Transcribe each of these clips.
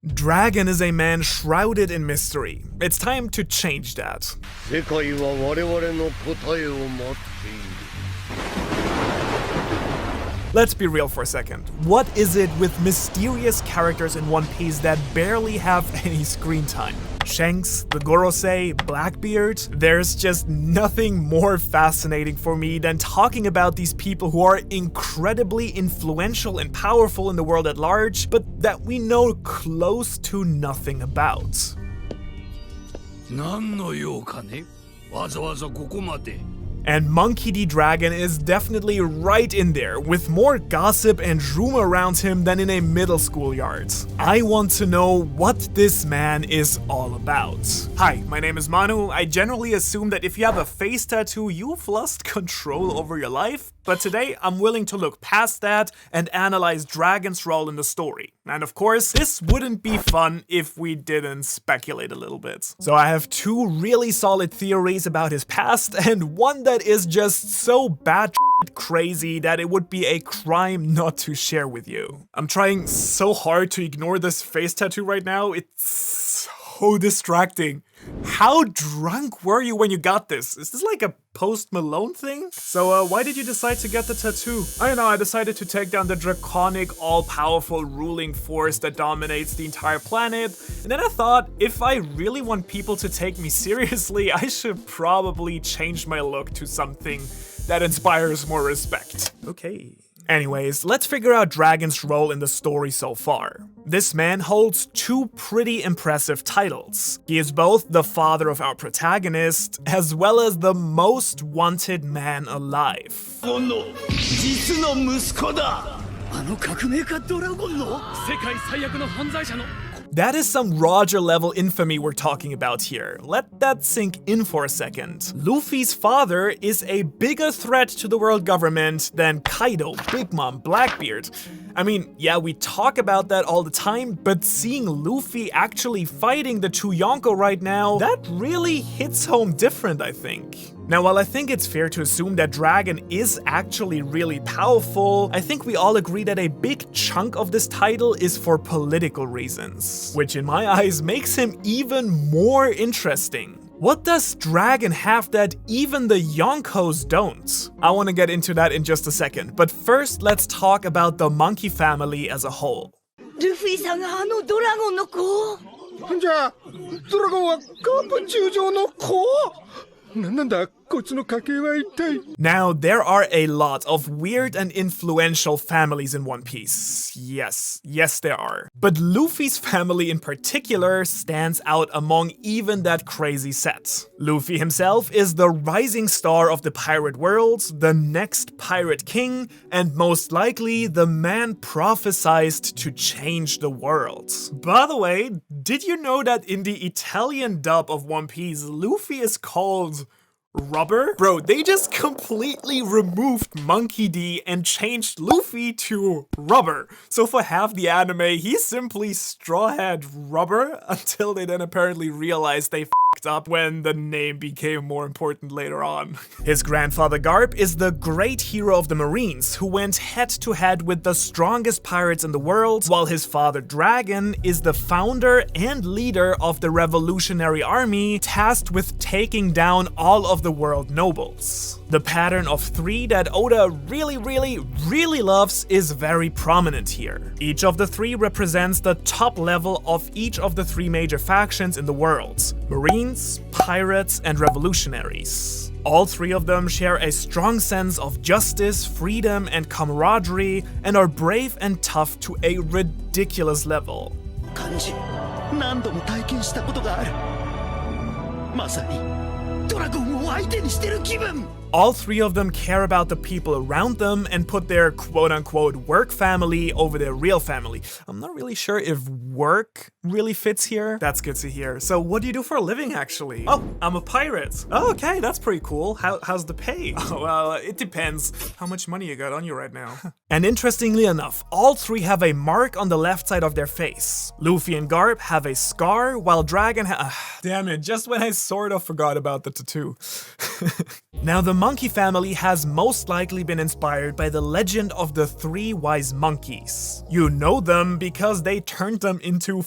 Dragon is a man shrouded in mystery. It's time to change that. Let's be real for a second. What is it with mysterious characters in One Piece that barely have any screen time? Shanks, the Gorosei, Blackbeard? There's just nothing more fascinating for me than talking about these people who are incredibly influential and powerful in the world at large, but that we know close to nothing about. And Monkey D. Dragon is definitely right in there, with more gossip and rumor around him than in a middle school yard. I want to know what this man is all about. Hi, my name is Manu. I generally assume that if you have a face tattoo, you've lost control over your life. But today, I'm willing to look past that and analyze Dragon's role in the story. And of course, this wouldn't be fun if we didn't speculate a little bit. So I have two really solid theories about his past, and one that is just so bad crazy that it would be a crime not to share with you. I'm trying so hard to ignore this face tattoo right now. It's so distracting. How drunk were you when you got this? Is this like a Post Malone thing? So why did you decide to get the tattoo? I don't know, I decided to take down the draconic, all-powerful ruling force that dominates the entire planet. And then I thought, if I really want people to take me seriously, I should probably change my look to something that inspires more respect. Okay. Anyways, let's figure out Dragon's role in the story so far. This man holds two pretty impressive titles. He is both the father of our protagonist, as well as the most wanted man alive. That is some Roger level infamy we're talking about here. Let that sink in for a second. Luffy's father is a bigger threat to the world government than Kaido, Big Mom, Blackbeard. I mean, yeah, we talk about that all the time, but seeing Luffy actually fighting the two Yonko right now, that really hits home different, I think. Now, while I think it's fair to assume that Dragon is actually really powerful, I think we all agree that a big chunk of this title is for political reasons, which in my eyes makes him even more interesting. What does Dragon have that even the Yonkos don't? I want to get into that in just a second, but first let's talk about the monkey family as a whole. Luffy-sanがドラゴンの子? じゃあ、ドラゴンはカープ中将の子? なんだ Now, there are a lot of weird and influential families in One Piece. Yes, there are. But Luffy's family in particular stands out among even that crazy set. Luffy himself is the rising star of the pirate world, the next pirate king, and most likely the man prophesied to change the world. By the way, did you know that in the Italian dub of One Piece, Luffy is called Rubber? Bro, they just completely removed Monkey D and changed Luffy to Rubber. So for half the anime, he's simply Strawhead Rubber until they then apparently realized they f***ed up when the name became more important later on. His grandfather Garp is the great hero of the Marines who went head to head with the strongest pirates in the world, while his father Dragon is the founder and leader of the Revolutionary Army tasked with taking down all of the world nobles. The pattern of three that Oda really loves is very prominent here. Each of the three represents the top level of each of the three major factions in the world: Marines, Pirates, and Revolutionaries. All three of them share a strong sense of justice, freedom, and camaraderie, and are brave and tough to a ridiculous level. 何度も体験したことがある。まさにドラゴンを相手にしてる気分。All three of them care about the people around them and put their quote-unquote work family over their real family. I'm not really sure if work really fits here. That's good to hear. So what do you do for a living, actually? Oh, I'm a pirate. Oh, okay, that's pretty cool. How's the pay? Oh, well, it depends how much money you got on you right now. And interestingly enough, all three have a mark on the left side of their face. Luffy and Garp have a scar, while Dragon damn it, just when I sort of forgot about the tattoo. Now, the monkey family has most likely been inspired by the legend of the three wise monkeys. You know them because they turned them into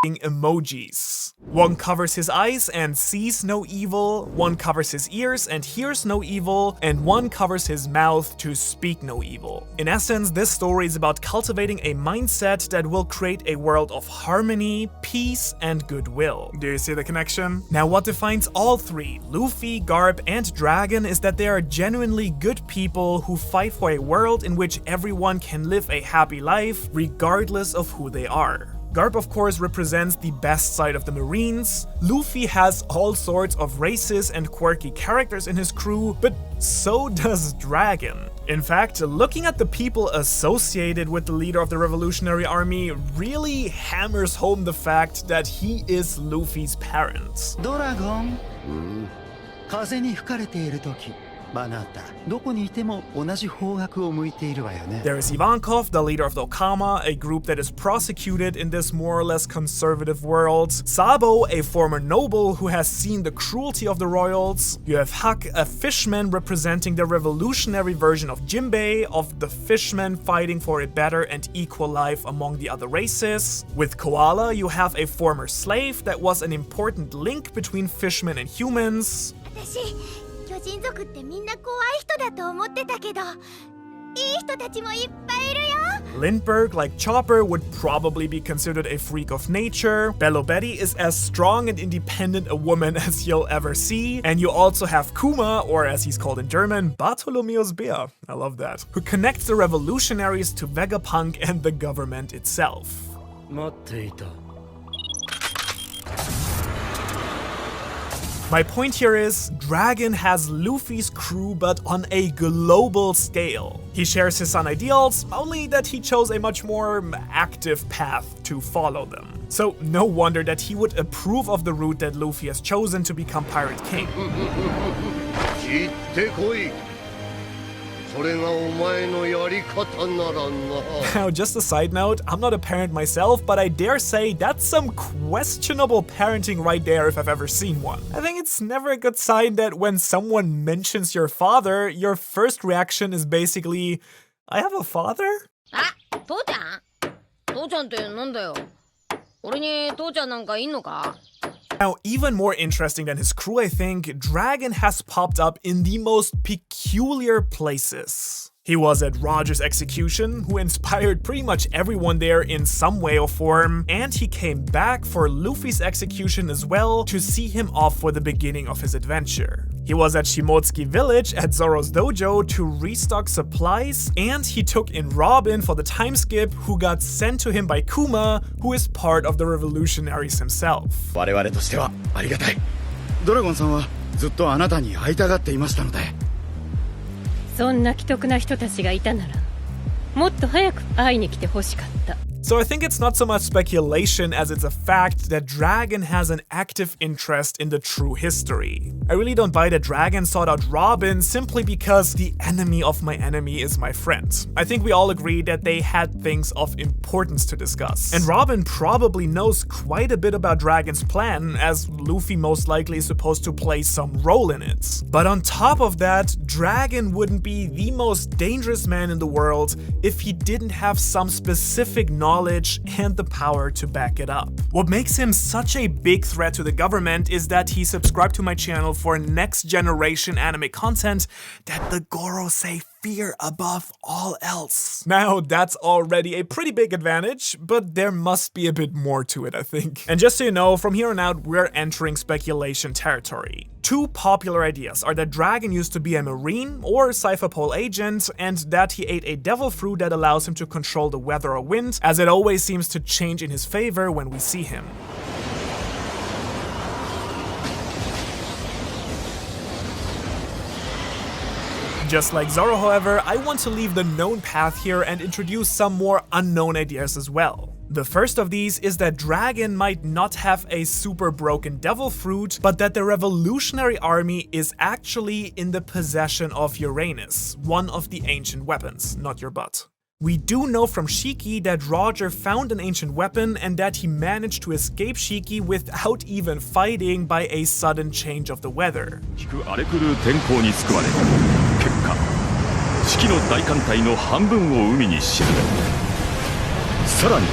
emojis. One covers his eyes and sees no evil, one covers his ears and hears no evil, and one covers his mouth to speak no evil. In essence, this story is about cultivating a mindset that will create a world of harmony, peace, and goodwill. Do you see the connection? Now, what defines all three, Luffy, Garp, and Dragon, is that they are genuinely good people who fight for a world in which everyone can live a happy life, regardless of who they are. Garp, of course, represents the best side of the Marines. Luffy has all sorts of races and quirky characters in his crew, but so does Dragon. In fact, looking at the people associated with the leader of the Revolutionary Army really hammers home the fact that he is Luffy's parent. Dragon. 風に吹かれているとき。There is Ivankov, the leader of the Okama, a group that is prosecuted in this more or less conservative world. Sabo, a former noble who has seen the cruelty of the royals. You have Huck, a fishman representing the revolutionary version of Jinbei, of the fishmen fighting for a better and equal life among the other races. With Koala, you have a former slave that was an important link between fishmen and humans. 巨人族ってみんな怖い人だと思ってたけど、いい人たちもいっぱいいるよ。Lindbergh, like Chopper, would probably be considered a freak of nature. Bello Betty is as strong and independent a woman as you'll ever see. And you also have Kuma, or as he's called in German, Bartholomeus Bär, I love that, who connects the revolutionaries to Vegapunk and the government itself. 待っていた。 My point here is, Dragon has Luffy's crew but on a global scale. He shares his son ideals, only that he chose a much more active path to follow them. So no wonder that he would approve of the route that Luffy has chosen to become Pirate King. Now, just a side note, I'm not a parent myself, but I dare say that's some questionable parenting right there if I've ever seen one. I think it's never a good sign that when someone mentions your father, your first reaction is basically, I have a father? あ、父ちゃん？父ちゃんってなんだよ。俺に父ちゃんなんかいんのか？ Now, even more interesting than his crew, I think, Dragon has popped up in the most peculiar places. He was at Roger's execution, who inspired pretty much everyone there in some way or form, and he came back for Luffy's execution as well to see him off for the beginning of his adventure. He was at Shimotsuki village at Zoro's dojo to restock supplies, and he took in Robin for the time skip, who got sent to him by Kuma, who is part of the revolutionaries himself. 我々としてはありがたい。ドラゴンさんはずっとあなたに会いたがっていましたので。そんな奇特な人たちがいたなら、もっと早く会いに来てほしかった。 So I think it's not so much speculation as it's a fact that Dragon has an active interest in the true history. I really don't buy that Dragon sought out Robin simply because the enemy of my enemy is my friend. I think we all agree that they had things of importance to discuss. And Robin probably knows quite a bit about Dragon's plan, as Luffy most likely is supposed to play some role in it. But on top of that, Dragon wouldn't be the most dangerous man in the world if he didn't have some specific knowledge and the power to back it up. What makes him such a big threat to the government is that he subscribed to my channel for next generation anime content that the Goro say fear above all else. Now, that's already a pretty big advantage, but there must be a bit more to it, I think. And just so you know, from here on out, we're entering speculation territory. Two popular ideas are that Dragon used to be a marine or Cypher Pole agent, and that he ate a devil fruit that allows him to control the weather or wind, as it always seems to change in his favor when we see him. Just like Zoro, however, I want to leave the known path here and introduce some more unknown ideas as well. The first of these is that Dragon might not have a super broken devil fruit, but that the revolutionary army is actually in the possession of Uranus, one of the ancient weapons, not your butt. We do know from Shiki that Roger found an ancient weapon and that he managed to escape Shiki without even fighting by a sudden change of the weather. 四季の大艦隊の半分を海に沈め、さらに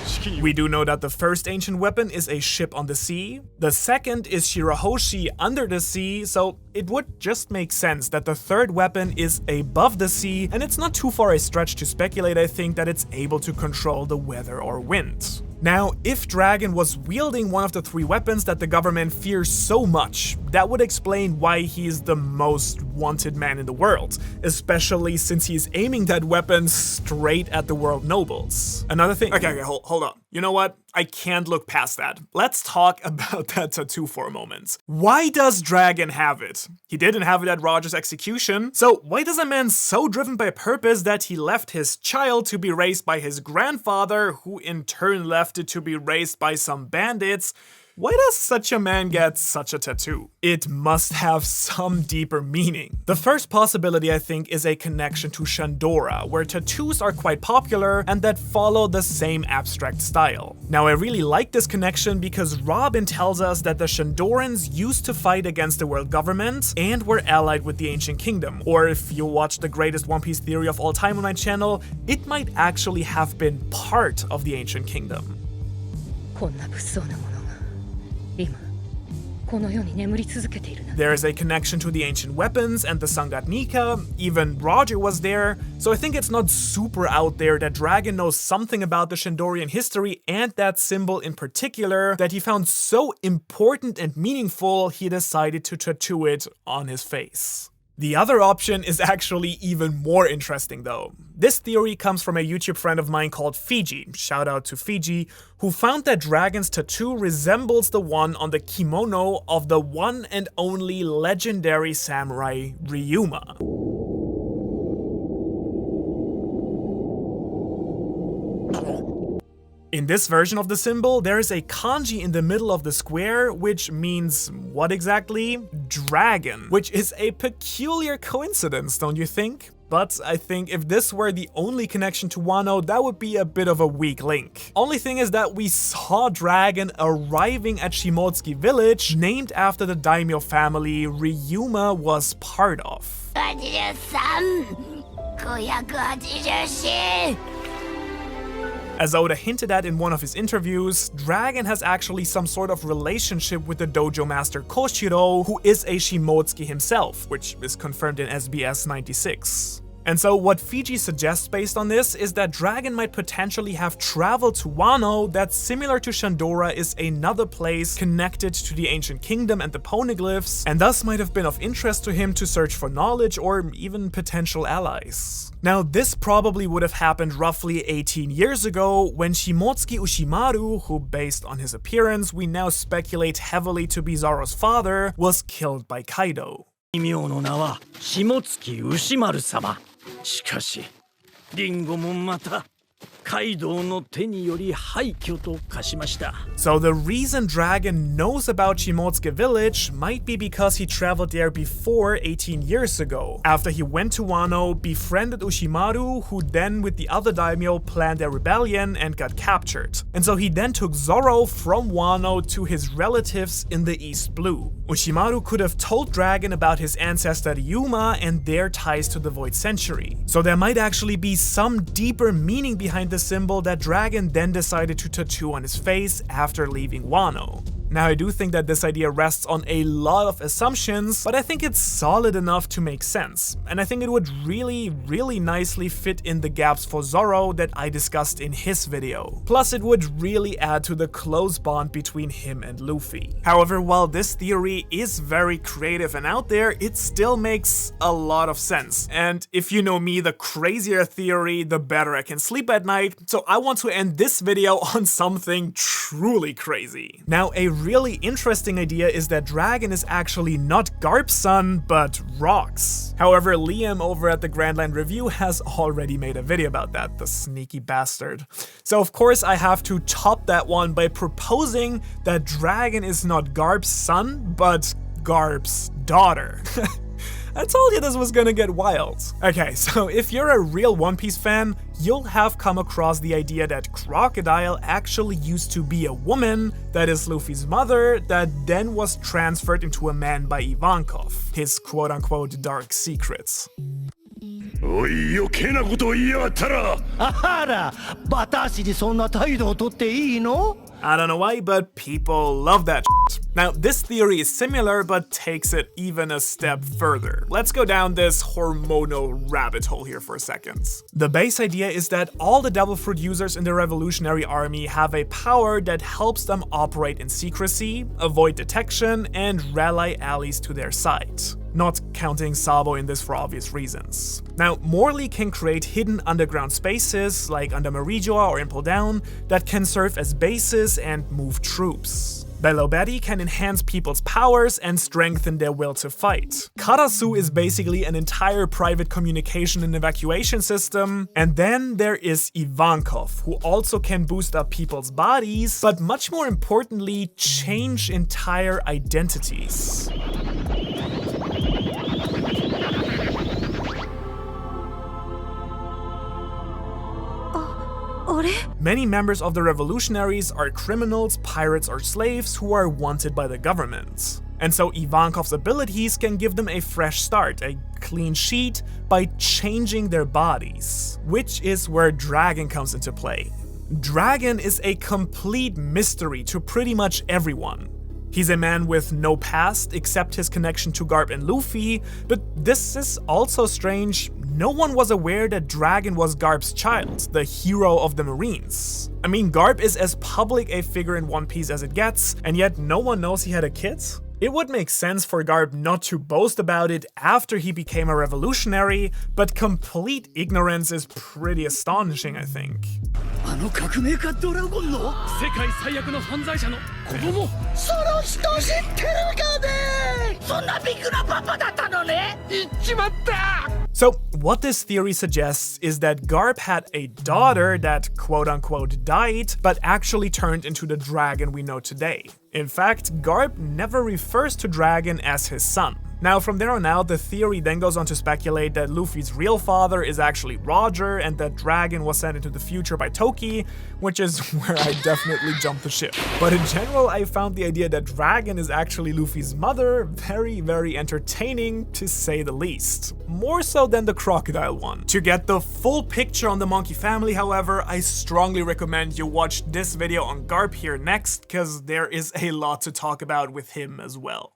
四 We do know that the first ancient weapon is a ship on the sea, the second is 𝙲𝚘𝚙𝚎𝚛𝚒 under the sea, so it would just make sense that the third weapon is above the sea, and it's not too far a stretch to speculate, I think, that it's able to control the weather or wind. Now, if Dragon was wielding one of the three weapons that the government fears so much, that would explain why he's the most wanted man in the world, especially since he's aiming that weapon straight at the world nobles. Another thing— okay, hold on. You know what? I can't look past that. Let's talk about that tattoo for a moment. Why does Dragon have it? He didn't have it at Roger's execution, so why does a man so driven by purpose that he left his child to be raised by his grandfather, who in turn left it to be raised by some bandits? Why does such a man get such a tattoo? It must have some deeper meaning. The first possibility, I think, is a connection to Shandora, where tattoos are quite popular and that follow the same abstract style. Now, I really like this connection because Robin tells us that the Shandorans used to fight against the world government and were allied with the Ancient Kingdom. Or if you watch the greatest One Piece theory of all time on my channel, it might actually have been part of the Ancient Kingdom. There is a connection to the ancient weapons and the Sangatnika, even Roger was there, so I think it's not super out there that Dragon knows something about the Shandorian history and that symbol in particular that he found so important and meaningful he decided to tattoo it on his face. The other option is actually even more interesting though. This theory comes from a YouTube friend of mine called Fiji, shout out to Fiji, who found that Dragon's tattoo resembles the one on the kimono of the one and only legendary samurai Ryuma. In this version of the symbol, there is a kanji in the middle of the square, which means what exactly? Dragon, which is a peculiar coincidence, don't you think? But I think if this were the only connection to Wano, that would be a bit of a weak link. Only thing is that we saw Dragon arriving at 𝚲𝚙𝚎𝚛𝚒 village, named after the daimyo family Ryuma was part of. 585As Oda hinted at in one of his interviews, Dragon has actually some sort of relationship with the dojo master Koshiro, who is a 𝚲𝚙𝚎 himself, which is confirmed in SBS 96. And so what Fiji suggests based on this is that Dragon might potentially have traveled to Wano, that similar to Shandora is another place connected to the ancient kingdom and the poneglyphs, and thus might have been of interest to him to search for knowledge or even potential allies. Now, this probably would have happened roughly 18 years ago when 𝚲𝚎 Ushimaru, who based on his appearance we now speculate heavily to be Zoro's father, was killed by Kaido. 名の名は𝚲𝚎 𝚎𝚑𝚡様。しかし、リンゴもまたカイドウの手により廃墟と化しました。 So the reason Dragon knows about 𝚲𝚎 village might be because he traveled there before 18 years ago, after he went to Wano, befriended Ushimaru, who then with the other daimyo planned a rebellion and got captured. And so he then took Zoro from Wano to his relatives in the East Blue. Ushimaru could have told Dragon about his ancestor Ryuma and their ties to the Void Century. So there might actually be some deeper meaning behind the symbol that Dragon then decided to tattoo on his face after leaving Wano. Now, I do think that this idea rests on a lot of assumptions, but I think it's solid enough to make sense. And I think it would really nicely fit in the gaps for Zoro that I discussed in his video. Plus, it would really add to the close bond between him and Luffy. However, while this theory is very creative and out there, it still makes a lot of sense. And if you know me, the crazier theory, the better I can sleep at night. So I want to end this video on something truly crazy. Now, a really interesting idea is that Dragon is actually not Garp's son, but Rock's. However, Liam over at the Grand Line Review has already made a video about that, the sneaky bastard. So of course I have to top that one by proposing that Dragon is not Garp's son, but Garp's daughter. I told you this was gonna get wild. Okay, so if you're a real One Piece fan, you'll have come across the idea that Crocodile actually used to be a woman, that is Luffy's mother, that then was transferred into a man by Ivankov, his quote-unquote dark secrets. おい余計なことを言いやがったら。あら、私にそんな態度をとっていいの？ I don't know why, but people love that shit. Now, this theory is similar, but takes it even a step further. Let's go down this hormonal rabbit hole here for a second. The base idea is that all the Devil Fruit users in the Revolutionary Army have a power that helps them operate in secrecy, avoid detection, and rally allies to their side. Not counting Sabo in this for obvious reasons. Now, Morley can create hidden underground spaces, like under Merijoa or Impel Down, that can serve as bases and move troops. Bello Betty can enhance people's powers and strengthen their will to fight. Karasu is basically an entire private communication and evacuation system. And then there is Ivankov, who also can boost up people's bodies, but much more importantly, change entire identities. Many members of the revolutionaries are criminals, pirates, or slaves who are wanted by the government. And so Ivankov's abilities can give them a fresh start, a clean sheet, by changing their bodies. Which is where Dragon comes into play. Dragon is a complete mystery to pretty much everyone. He's a man with no past except his connection to Garp and Luffy, but this is also strange. No one was aware that Dragon was Garp's child, the hero of the Marines. I mean, Garp is as public a figure in One Piece as it gets, and yet no one knows he had a kid? It would make sense for Garp not to boast about it after he became a revolutionary, but complete ignorance is pretty astonishing, I think. あの革命家ドラゴンの世界最悪の犯罪者の子供その人知ってるかねそんなビッグなパパだったのね言っちまった So, what this theory suggests is that Garp had a daughter that quote-unquote died, but actually turned into the dragon we know today. In fact, Garp never refers to Dragon as his son. Now, from there on out, the theory then goes on to speculate that Luffy's real father is actually Roger and that Dragon was sent into the future by Toki, which is where I definitely jumped the ship. But in general, I found the idea that Dragon is actually Luffy's mother very, very entertaining, to say the least. More so than the crocodile one. To get the full picture on the monkey family, however, I strongly recommend you watch this video on Garp here next, cause there is a lot to talk about with him as well.